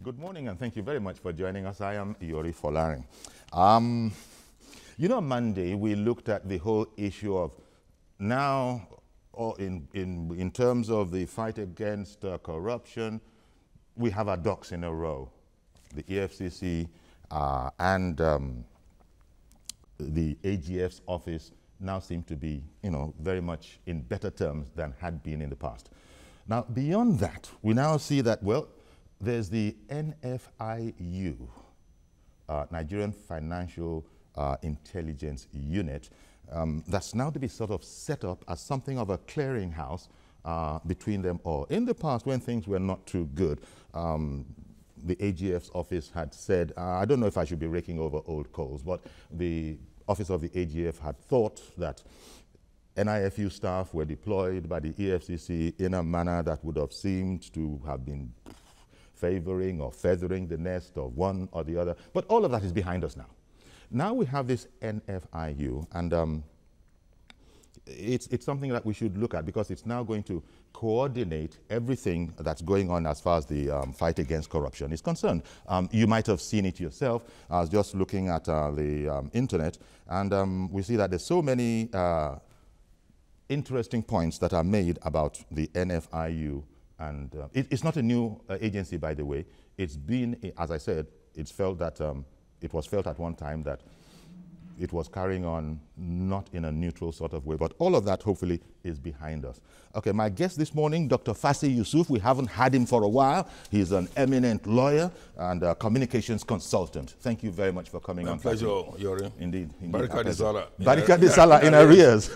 Good morning, and thank you very much for joining us. I am Yori Folarin. Monday we looked at the whole issue of now, or in terms of the fight against corruption, we have our ducks in a row. The EFCC and the AGF's office now seem to be, very much in better terms than had been in the past. Now, beyond that, we now see that, well, there's the NFIU, Nigerian Financial Intelligence Unit, that's now to be sort of set up as something of a clearinghouse between them all. In the past, when things were not too good, the AGF's office had said, I don't know if I should be raking over old coals, but the office of the AGF had thought that NIFU staff were deployed by the EFCC in a manner that would have seemed to have been favoring or feathering the nest of one or the other. But all of that is behind us now. Now we have this NFIU, and it's something that we should look at because it's now going to coordinate everything that's going on as far as the fight against corruption is concerned. You might have seen it yourself. I was just looking at the internet, and we see that there's so many interesting points that are made about the NFIU. And it's not a new agency, by the way. It's been, as I said, it's felt that it was felt at one time that it was carrying on not in a neutral sort of way, but all of that hopefully is behind us. Okay, my guest this morning, Dr. Fassi Yusuf. We haven't had him for a while. He's an eminent lawyer and a communications consultant. Thank you very much for coming on. My pleasure, Yori. Indeed. Barika de Sala. Barika de Sala in arrears.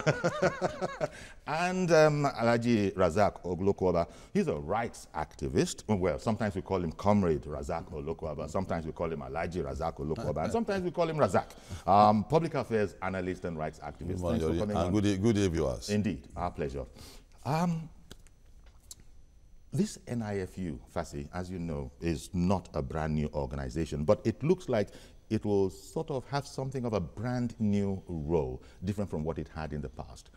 And Alhaji Razak Oglokwaba, he's a rights activist. Well, sometimes we call him Comrade Razak Oglokwaba, sometimes we call him Alhaji Razak Oglokwaba, and sometimes we call him Razak. Public affairs analyst and rights activist. Thanks for coming on. Good day, viewers. Indeed, our pleasure. This NIFU, Fassi, as you know, is not a brand new organization, but it looks like it will sort of have something of a brand new role, different from what it had in the past.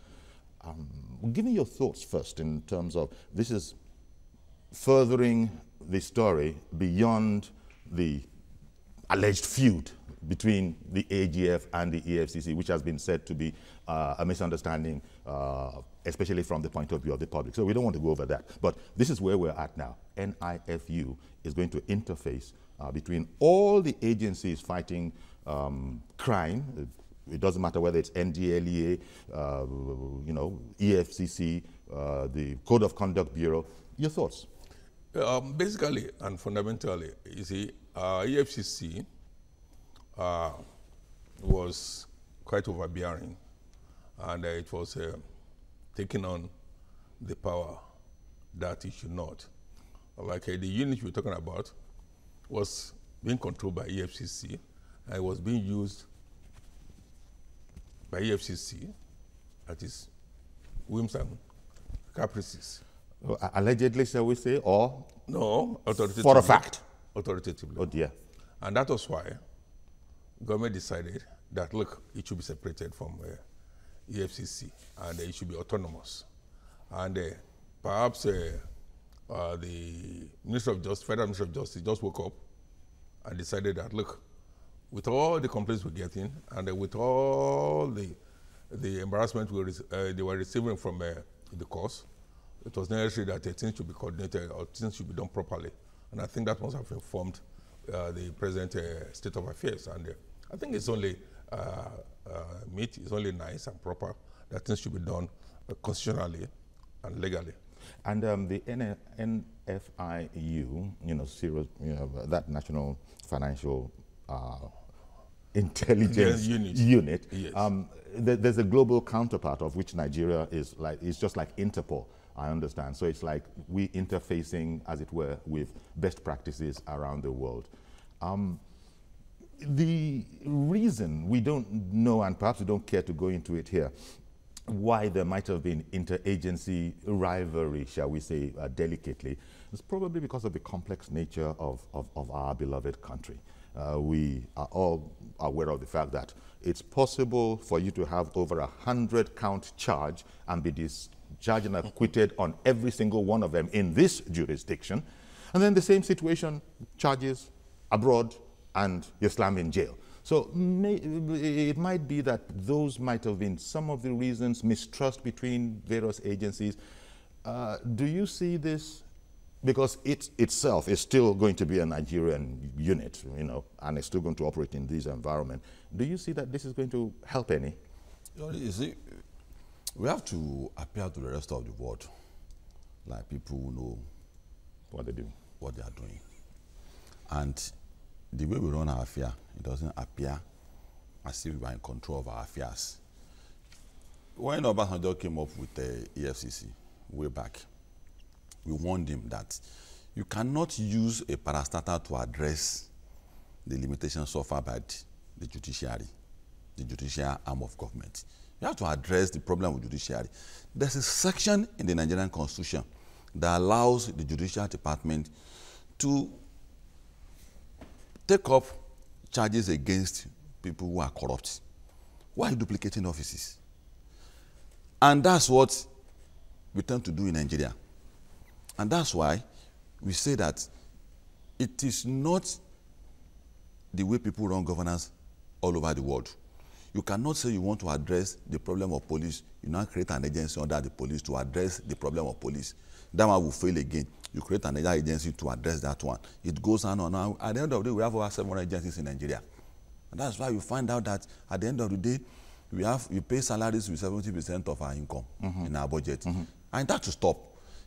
Give me your thoughts first in terms of this is furthering the story beyond the alleged feud between the AGF and the EFCC, which has been said to be a misunderstanding, especially from the point of view of the public. So we don't want to go over that. But this is where we're at now. NIFU is going to interface between all the agencies fighting crime. It doesn't matter whether it's NDLEA, EFCC, the Code of Conduct Bureau. Your thoughts? Basically and fundamentally, you see, EFCC was quite overbearing, and it was taking on the power that it should not. Like the unit we're talking about was being controlled by EFCC, and it was being used by EFCC at its whims and caprices. Allegedly, shall we say, or? No, authoritatively. For a fact? Authoritatively. Oh dear. And that was why government decided that, look, it should be separated from EFCC and it should be autonomous. And perhaps the Minister of Justice, Federal Minister of Justice, just woke up and decided that, look, with all the complaints we're getting and with all the embarrassment they were receiving from the course, it was necessary that things should be coordinated or things should be done properly. And I think that must have informed the present state of affairs. And I think it's only it's only nice and proper that things should be done constitutionally and legally. And the NFIU, that National Financial Intelligence Unit. Yes. There's a global counterpart of which Nigeria is like, it's just like Interpol, I understand. So it's like we interfacing, as it were, with best practices around the world. The reason we don't know, and perhaps we don't care to go into it here, why there might have been interagency rivalry, shall we say delicately, is probably because of the complex nature of our beloved country. We are all aware of the fact that it's possible for you to have over 100-count charge and be discharged and acquitted on every single one of them in this jurisdiction. And then the same situation, charges abroad and you're slammed in jail. So it might be that those might have been some of the reasons, mistrust between various agencies. Do you see this? Because it itself is still going to be a Nigerian unit, you know, and it's still going to operate in this environment. Do you see that this is going to help any? You see, we have to appeal to the rest of the world, like people who know What they do. what they are doing. And the way we run our affair, it doesn't appear as if we are in control of our affairs. When Obasanjo came up with the EFCC way back, we warned him that you cannot use a parastatal to address the limitations suffered by the judiciary, the judicial arm of government. You have to address the problem with judiciary. There's a section in the Nigerian Constitution that allows the judicial department to take up charges against people who are corrupt. Why are you duplicating offices? And that's what we tend to do in Nigeria. And that's why we say that it is not the way people run governance all over the world. You cannot say you want to address the problem of police, you now create an agency under the police to address the problem of police. That one will fail again. You create another agency to address that one. It goes on and on. At the end of the day, we have over 700 agencies in Nigeria. And that's why you find out that at the end of the day, we pay salaries with 70% of our income in our budget. And that to stop.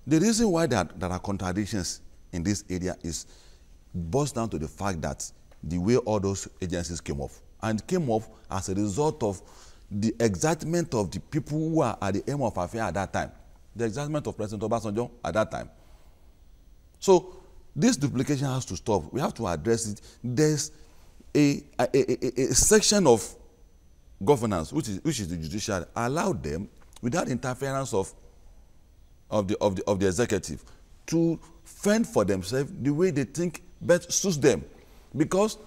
The reason why there are contradictions in this area is boils down to the fact that the way all those agencies came up, and came up as a result of the excitement of the people who are at the aim of affair at that time, the excitement of President Obasanjo at that time. So this duplication has to stop. We have to address it. There's a section of governance, which is the judiciary, allow them without interference of the executive to fend for themselves the way they think best suits them. Because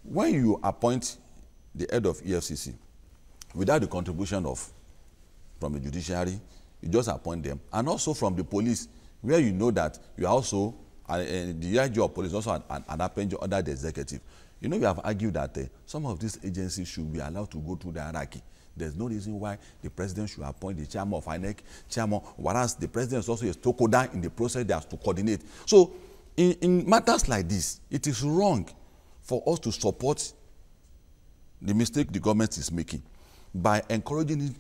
when you appoint the head of EFCC without the contribution from the judiciary, you just appoint them, and also from the police, where you know that you are also the IG of police also an appendage under the executive. You know, we have argued that some of these agencies should be allowed to go through the hierarchy. There's no reason why the president should appoint the chairman of INEC, whereas the president is also a stakeholder in the process they have to coordinate. So in matters like this, it is wrong for us to support the mistake the government is making by encouraging it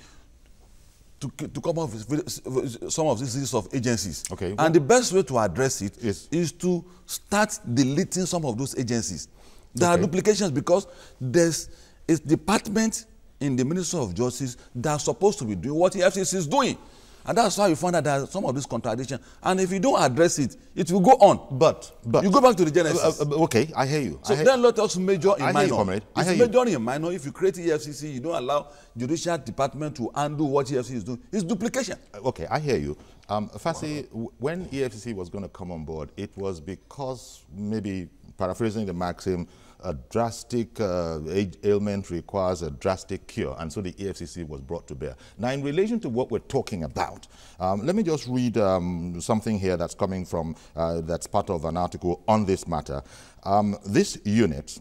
to come up with some of these lists of agencies. Okay. And the best way to address it is to start deleting some of those agencies. There are duplications because there's a department in the Ministry of Justice that are supposed to be doing what the EFCC is doing. And that's why you find that there are some of these contradictions. And if you don't address it, it will go on. But you go back to the genesis. Okay, I hear you. So then let us major in minor. Comrade. It's major in minor. If you create EFCC, you don't allow judicial department to undo what EFCC is doing. It's duplication. Okay, I hear you. Fasi, when EFCC was going to come on board, it was because, maybe paraphrasing the maxim, a drastic ailment requires a drastic cure, and so the EFCC was brought to bear. Now, in relation to what we're talking about, let me just read something here that's coming from, that's part of an article on this matter. This unit,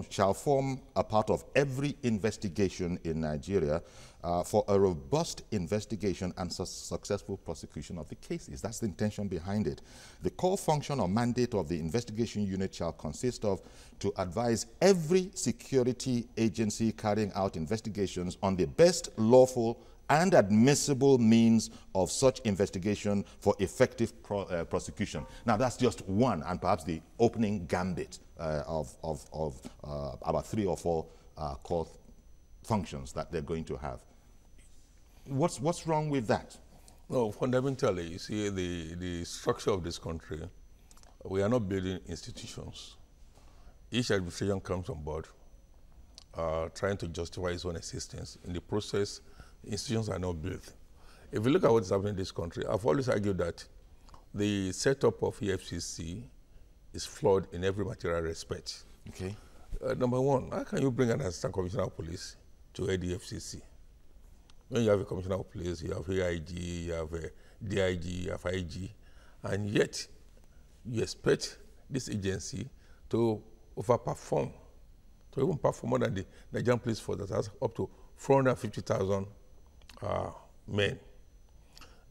shall form a part of every investigation in Nigeria for a robust investigation and successful prosecution of the cases. That's the intention behind it. The core function or mandate of the investigation unit shall consist of to advise every security agency carrying out investigations on the best lawful and admissible means of such investigation for effective prosecution. Now, that's just one, and perhaps the opening gambit of about 3 or 4 core functions that they're going to have. What's wrong with that? No, fundamentally, you see, the structure of this country, we are not building institutions. Each administration comes on board trying to justify its own existence. In the process, institutions are not built. If you look at what's happening in this country, I've always argued that the setup of EFCC is flawed in every material respect. Okay. Number one, how can you bring an assistant commissioner of police to head the EFCC? When you have a commissioner of police, you have AIG, you have a DIG, you have IG, and yet you expect this agency to overperform, to even perform more than the Nigerian police force that has up to 450,000 men.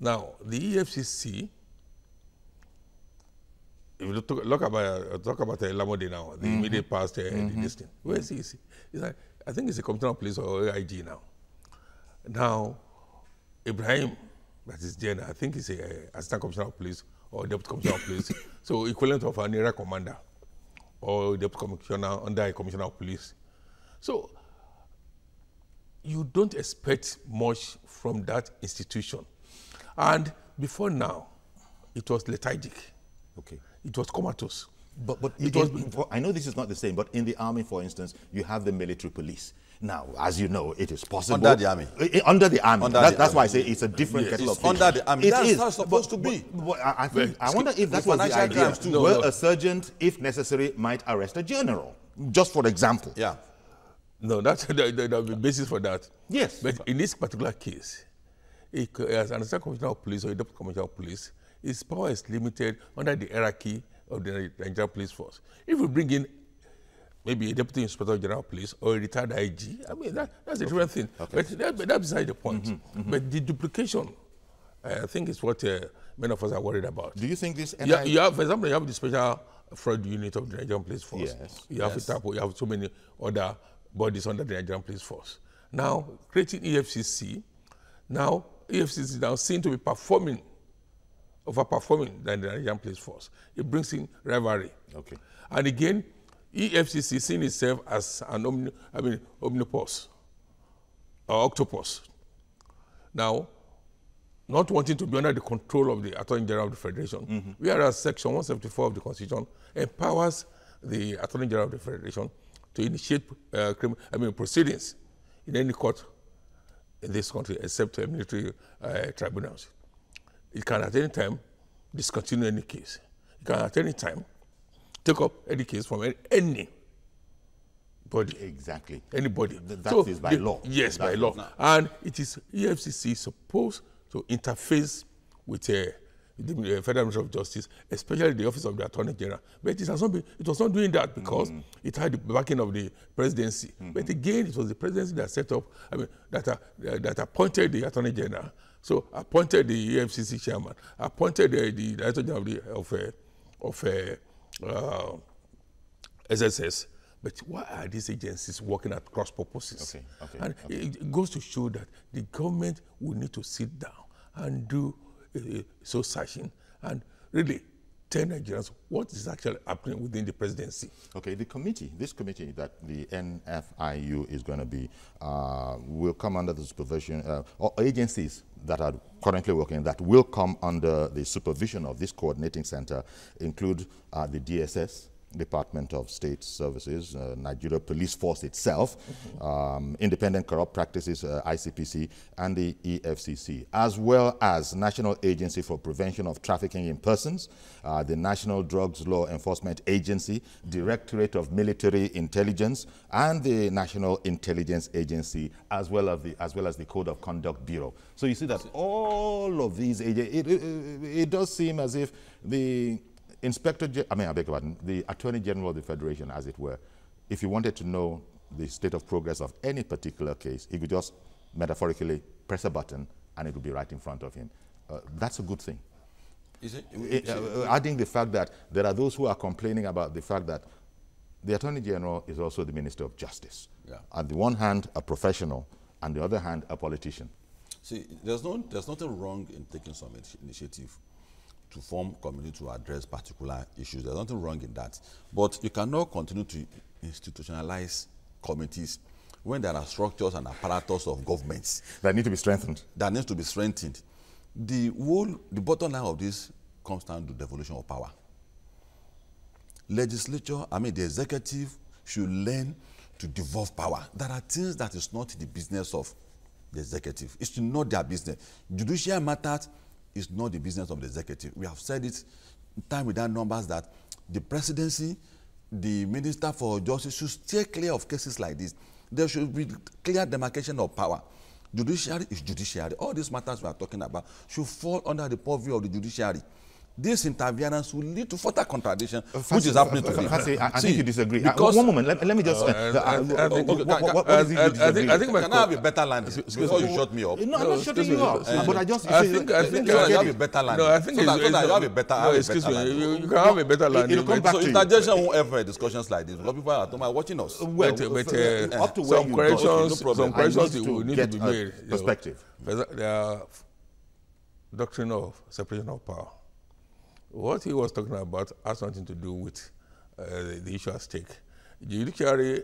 Now, the EFCC, if you talk about Lamode now, the immediate past this thing, where is he? It's like, I think it's a commissioner of police or AIG now. Now, Ibrahim, that is there, I think he's a assistant commissioner of police or deputy commissioner of police, so equivalent of an area commander or deputy commissioner under a commissioner of police. So you don't expect much from that institution. And before now, it was lethargic. Okay. It was comatose. But I know this is not the same, but in the army, for instance, you have the military police. Now, as you know, it is possible. Under the army. Under the army. That's army. why I say it's a different kettle of fish. Under the army. That's is. how it's supposed to be. But I wonder if that was the idea. A sergeant, if necessary, might arrest a general, just for example. Yeah. No, that's the basis for that. Yes. But in this particular case, as an assistant commissioner of police or a deputy commissioner of police, his power is limited under the hierarchy of the Nigerian police force. If you bring in maybe a deputy inspector general of police or a retired IG, I mean, that's a different thing. Okay. But that's beside the point. But the duplication, I think, is what many of us are worried about. Do you think this... You have, for example, you have the special fraud unit of the Nigerian police force. Yes. You have Itapo, you have so many other bodies under the Nigerian police force. Now, creating EFCC, now EFCC is now seen to be overperforming than the Nigerian police force. It brings in rivalry. Okay. And again, EFCC seeing itself as an omnipus or octopus. Now, not wanting to be under the control of the Attorney General of the Federation, whereas Section 174 of the Constitution empowers the Attorney General of the Federation to initiate proceedings in any court in this country except military tribunals. It can at any time discontinue any case. It can at any time take up any case from any body. Exactly. Anybody. That is by law. Yes, by law. No. And it is EFCC supposed to interface with the Federal Ministry of Justice, especially the Office of the Attorney General. But it was not doing that because it had the backing of the presidency. But again, it was the presidency that set up, that appointed the Attorney General. So appointed the EFCC chairman, appointed the Director General of SSS. But why are these agencies working at cross purposes? Okay. It goes to show that the government will need to sit down and do soul searching and really tell Nigerians what is actually happening within the presidency. Okay, this committee that the NFIU is going to be, will come under the supervision, or agencies that are currently working that will come under the supervision of this coordinating center include the DSS, Department of State Services, Nigeria Police Force itself, Independent Corrupt Practices, ICPC, and the EFCC, as well as National Agency for Prevention of Trafficking in Persons, the National Drugs Law Enforcement Agency, Directorate of Military Intelligence, and the National Intelligence Agency, as well as the Code of Conduct Bureau. So you see that all of these agencies, it does seem as if the the Attorney General of the Federation, as it were, if he wanted to know the state of progress of any particular case, he could just metaphorically press a button and it would be right in front of him. That's a good thing. Is it? Adding the fact that there are those who are complaining about the fact that the Attorney General is also the Minister of Justice. Yeah. On the one hand, a professional, on the other hand, a politician. See, there's nothing wrong in taking some initiative to form committee to address particular issues. There's nothing wrong in that. But you cannot continue to institutionalize committees when there are structures and apparatus of governments that need to be strengthened. The bottom line of this comes down to devolution of power. Legislature, the executive should learn to devolve power. There are things that is not the business of the executive. It's not their business. Judicial matters is not the business of the executive. We have said it time without numbers that the presidency, the Minister for Justice should stay clear of cases like this. There should be clear demarcation of power. Judiciary is judiciary. All these matters we are talking about should fall under the purview of the judiciary. this interference will lead to further contradiction, which is happening today. I think you disagree. One moment, let me just... I think can I have a better line before you shut me up? No, I'm not shutting you up. But I just... I think you have a better line. No, I think so that you have a better line. Excuse me, you can have a better line. So interjection won't ever discussions like this, because people at home are watching us. Well, up to where some questions will need to be made. Perspective. The doctrine of separation of power. What he was talking about has something to do with the issue at stake. Judiciary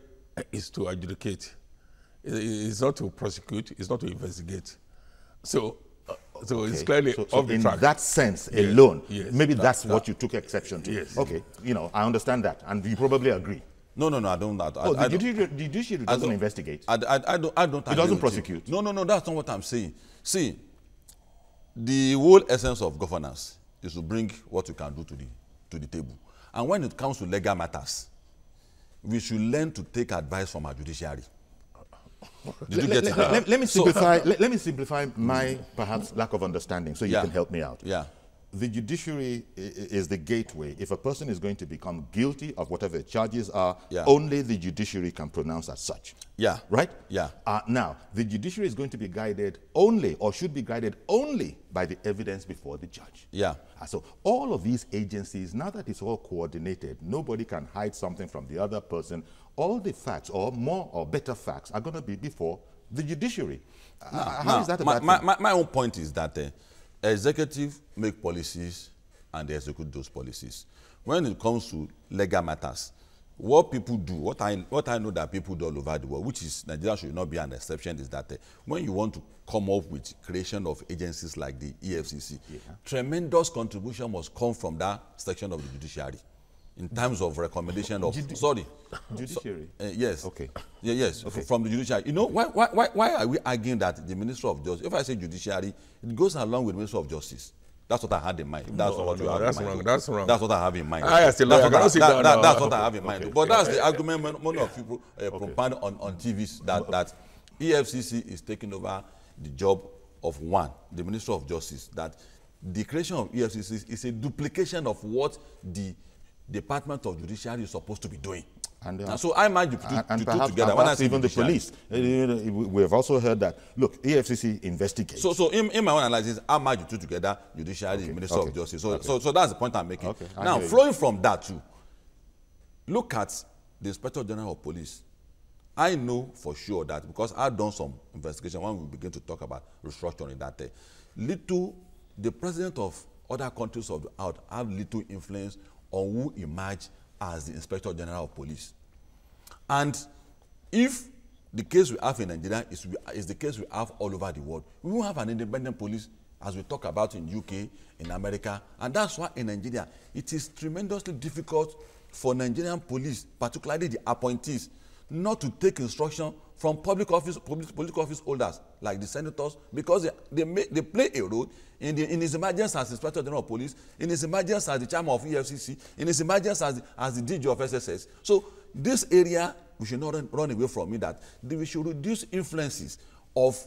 is to adjudicate. It's not to prosecute. It's not to investigate. So it's clearly off the track. In that sense alone, yes, maybe that's what you took exception to. Yes. Okay, I understand that, and you probably agree. No, I don't. The judiciary doesn't investigate. I don't. It doesn't prosecute. No, that's not what I'm saying. See, the whole essence of governance is to bring what you can do to the table. And when it comes to legal matters, we should learn to take advice from our judiciary. Did you get it? Let me simplify. Let me simplify my perhaps lack of understanding, so you can help me out. Yeah. The judiciary is the gateway. If a person is going to become guilty of whatever the charges are, only the judiciary can pronounce as such. Yeah. Right? Yeah. Now, the judiciary is going to be guided only, or should be guided only, by the evidence before the judge. Yeah. So all of these agencies, now that it's all coordinated, nobody can hide something from the other person. All the facts, or more or better facts, are going to be before the judiciary. How is that about my own point is that executive make policies and they execute those policies. When it comes to legal matters, what people do, what I know that people do all over the world, which is Nigeria should not be an exception, is that when you want to come up with creation of agencies like the EFCC, tremendous contribution must come from that section of the judiciary in terms of recommendation of judiciary. Yes. Okay. Yes. Okay. From the judiciary. You know why are we arguing that the Minister of Justice? If I say judiciary, it goes along with the Minister of Justice. That's what I had in mind. If that's what you have in mind. That's wrong. That's what I have in mind. That's what I have in mind. But that's the argument many of people propound on TVs that EFCC is taking over the job of the Minister of Justice. That the creation of EFCC is a duplication of what the Department of Judiciary is supposed to be doing. And so I imagine to put together. Perhaps even the police. We have also heard that, look, EFCC investigates. So in my own analysis, I imagine to together Judiciary, Minister of Justice. So that's the point I'm making. Now, flowing from that too, look at the Inspector General of Police. I know for sure that, because I've done some investigation when we begin to talk about restructuring, that the president of other countries of the world have little influence on who emerge as the Inspector General of Police. And if the case we have in Nigeria is the case we have all over the world, we won't have an independent police, as we talk about in UK, in America. And that's why in Nigeria, it is tremendously difficult for Nigerian police, particularly the appointees, not to take instruction from political office holders like the senators, because they play a role in his emergence as Inspector General of Police, in his emergence as the chairman of EFCC, in his emergence as the DG of SSS. So this area, we should not run away from it, that we should reduce influences of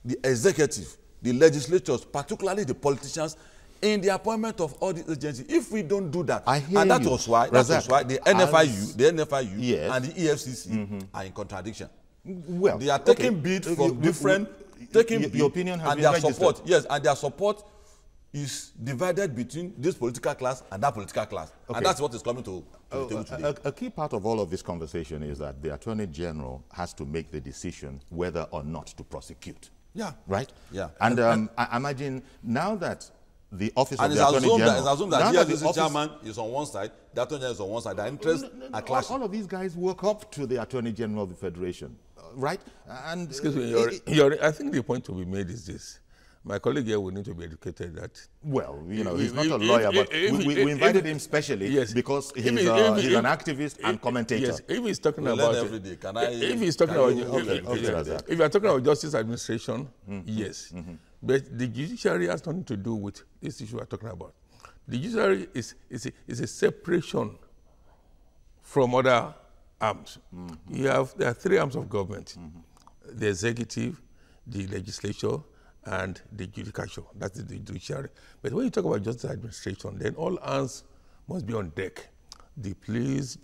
the executive, the legislatures, particularly the politicians, in the appointment of all these agencies. If we don't do that, that was why the NFIU and the EFCC are in contradiction. Well, they are taking bid from different, your opinion has and their support. Yes, and their support is divided between this political class and that political class, and that's what is coming to the table today. A key part of all of this conversation is that the Attorney General has to make the decision whether or not to prosecute. Yeah. Right. Yeah. And I imagine now that the office of the Attorney General, it's assumed that the chairman is on one side, the Attorney General is on one side. Their interests are clashing. All of these guys work up to the Attorney General of the Federation, right? And excuse me, I think the point to be made is this. My colleague here will need to be educated that. Well, he's not a lawyer, but we invited him specially because he's an activist and commentator. Yes, if he's talking about every day, if he's talking about, if you're talking about justice administration, yes. But the judiciary has nothing to do with this issue we're talking about. The judiciary is a separation from other arms. There are three arms of government: the executive, the legislature, and the judicature, that is the judiciary. But when you talk about justice administration, then all hands must be on deck. The police,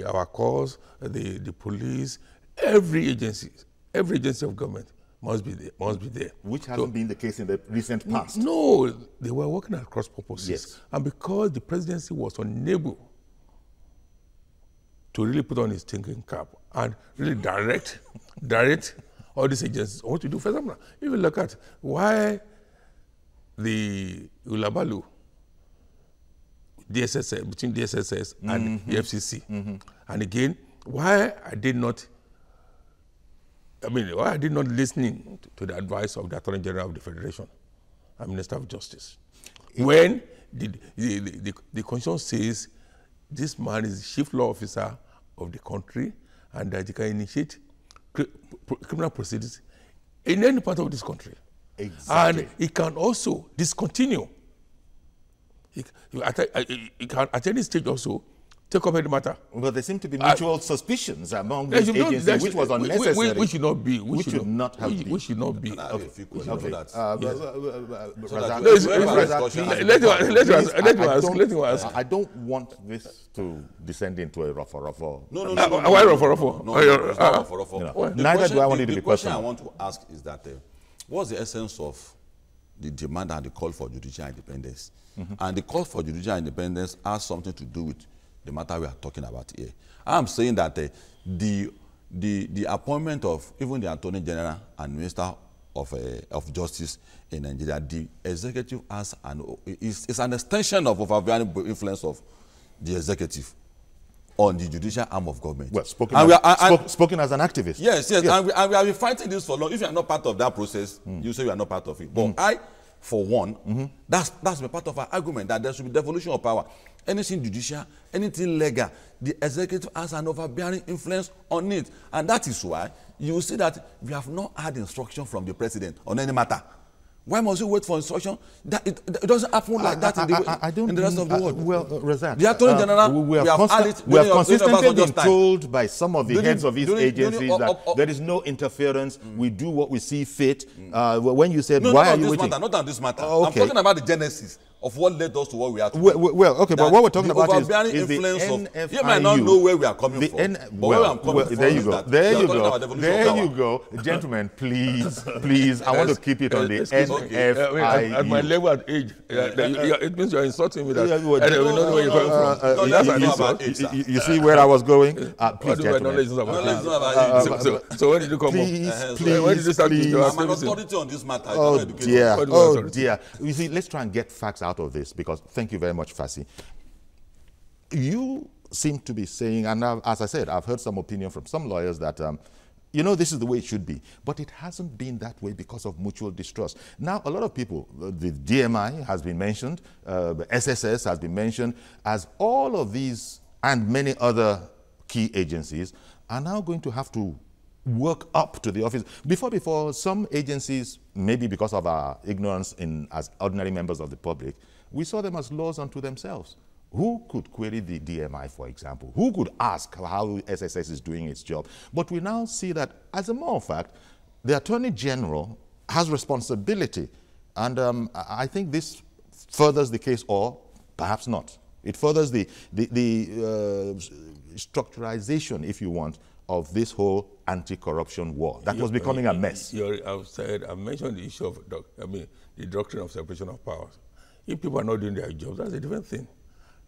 our courts, the police, every agency of government must be there. Which hasn't been the case in the recent past. No, they were working at cross purposes. Yes. And because the presidency was unable to really put on his thinking cap and really direct all these agencies on what to do. For example, if you look at why the Ulabalu, DSSS, between DSSS and EFCC, and again, why I did not listen to the advice of the Attorney General of the Federation and Minister of Justice. When the Constitution says this man is the chief law officer of the country and that he can initiate criminal proceedings in any part of this country. Exactly. And he can also discontinue. He can at any stage also take up any matter. But there seem to be mutual suspicions among these agencies, which was unnecessary. We should not be. We should not have been. We should not be. I have a few questions for that. Let me ask. I don't want this to descend into a ruffle. No. Why ruffle? No, it's not ruffle. Neither do I want it to be The question I personal. want to ask is that what's the essence of the demand and the call for judicial independence? And the call for judicial independence has something to do with the matter we are talking about here. I'm saying that the appointment of even the Attorney General and Minister of Justice in Nigeria, the executive is an extension of overbearing influence of the executive on the judicial arm of government. Well, spoken as an activist. Yes. And we have been fighting this for long. If you are not part of that process, you say you are not part of it. But for one, that's been part of our argument that there should be devolution of power. Anything judicial, anything legal, the executive has an overbearing influence on it. And that is why you will see that we have not had instruction from the president on any matter. Why must you wait for instruction? It doesn't happen like that in the rest of the world. Well, Razak, the Attorney General, we have consistently been told by some of the heads of these agencies that there is no interference. We do what we see fit. When you said, why are you waiting? Not on this matter. Okay. I'm talking about the genesis of what led us to what we are today. Well, okay, but what we're talking about is the NFIU. You might not know where we are coming from. There you go. Gentlemen, please, I want to keep it on the NFIU. At my level at age, it means you're insulting me that I don't know where you're coming from. You see where I was going? Please, gentlemen. So when did you come up? When did you start I'm an authority on this matter. Oh dear. You see, let's try and get facts out of this, because thank you very much, Fassi. You seem to be saying, and as I said, I've heard some opinion from some lawyers that this is the way it should be. But it hasn't been that way because of mutual distrust. Now, a lot of people, the DMI has been mentioned, the SSS has been mentioned, as all of these and many other key agencies are now going to have to work up to the office. Before, some agencies, maybe because of our ignorance as ordinary members of the public, we saw them as laws unto themselves. Who could query the DMI, for example? Who could ask how SSS is doing its job? But we now see that, as a matter of fact, the Attorney General has responsibility. And I think this furthers the case, or perhaps not. It furthers the structuralization, if you want, of this whole anti-corruption war that was becoming a mess. I've mentioned the issue of the doctrine of separation of powers. If people are not doing their jobs, that's a different thing.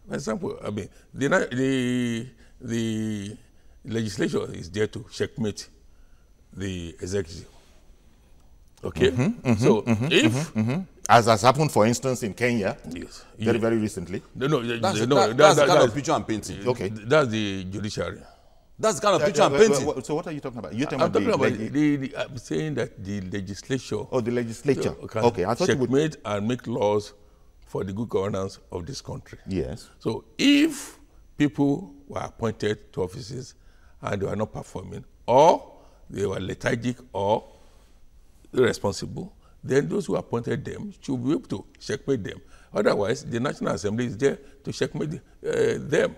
For example, the legislature is there to checkmate the executive. Okay? If as has happened, for instance, in Kenya, yes, very recently. That's the kind of picture I'm painting. Okay, that's the judiciary. That's the kind of picture I'm painting. So what are you talking about? I'm saying that the legislature. Oh, the legislature. Can okay, I thought checkmate and make laws for the good governance of this country. Yes. So if people were appointed to offices and they were not performing, or they were lethargic or irresponsible, then those who appointed them should be able to checkmate them. Otherwise, the National Assembly is there to checkmate them.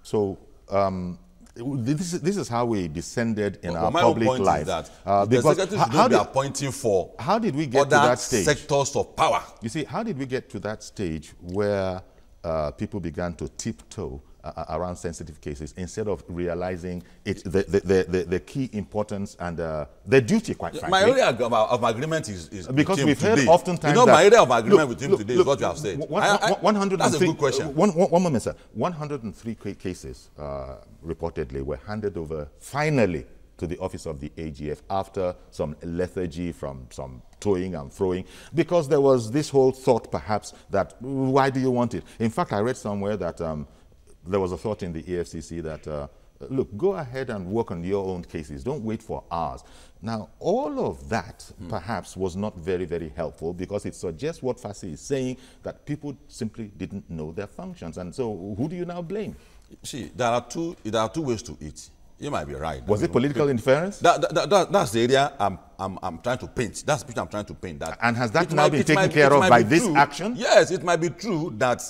So this is how we descended in our my own public point life. is that the because secretary should not be appointing for how did we get to other that stage? sectors of power. You see, how did we get to that stage where people began to tiptoe around sensitive cases instead of realizing the key importance and the duty, quite frankly? My area of agreement is because we've heard today. oftentimes you know, that, my area of agreement with him today is what you have said. 103, that's a good question. One moment, sir. 103 cases reportedly were handed over finally to the office of the AGF after some lethargy from some toing and froing, because there was this whole thought perhaps that, why do you want it? In fact, I read somewhere that there was a thought in the EFCC that, look, go ahead and work on your own cases. Don't wait for ours. Now, all of that perhaps was not very, very helpful, because it suggests what Fassi is saying, that people simply didn't know their functions. And so who do you now blame? See, there are two ways to it. You might be right. Was it political interference? That's the area I'm trying to paint. That's the picture I'm trying to paint. That and has that now been taken care of by this action? Yes, it might be true that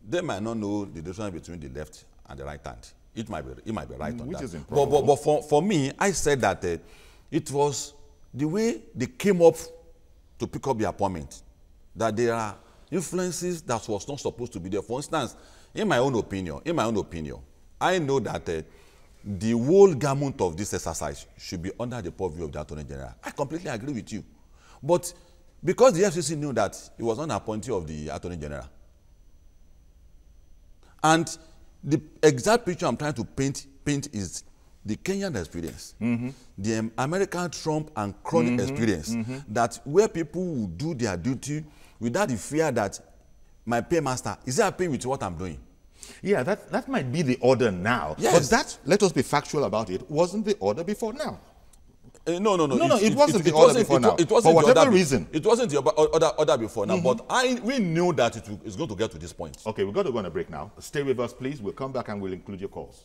they might not know the difference between the left and the right hand. It might be right on that. Which is improbable. But for me, I said that it was the way they came up to pick up the appointment, that there are influences that was not supposed to be there. For instance, in my own opinion, I know that the whole gamut of this exercise should be under the purview of the Attorney General. I completely agree with you. But because the EFCC knew that it was not an appointee of the Attorney General, and the exact picture I'm trying to paint is the Kenyan experience, the American Trump and chronic experience, that where people will do their duty without the fear that my paymaster, is he happy with what I'm doing? Yeah, that might be the order now. Yes. But that, let us be factual about it, wasn't the order before now. No, it wasn't the order before now. For whatever reason. It wasn't the order before now, but we knew that it's going to get to this point. Okay, we've got to go on a break now. Stay with us, please. We'll come back and we'll include your calls.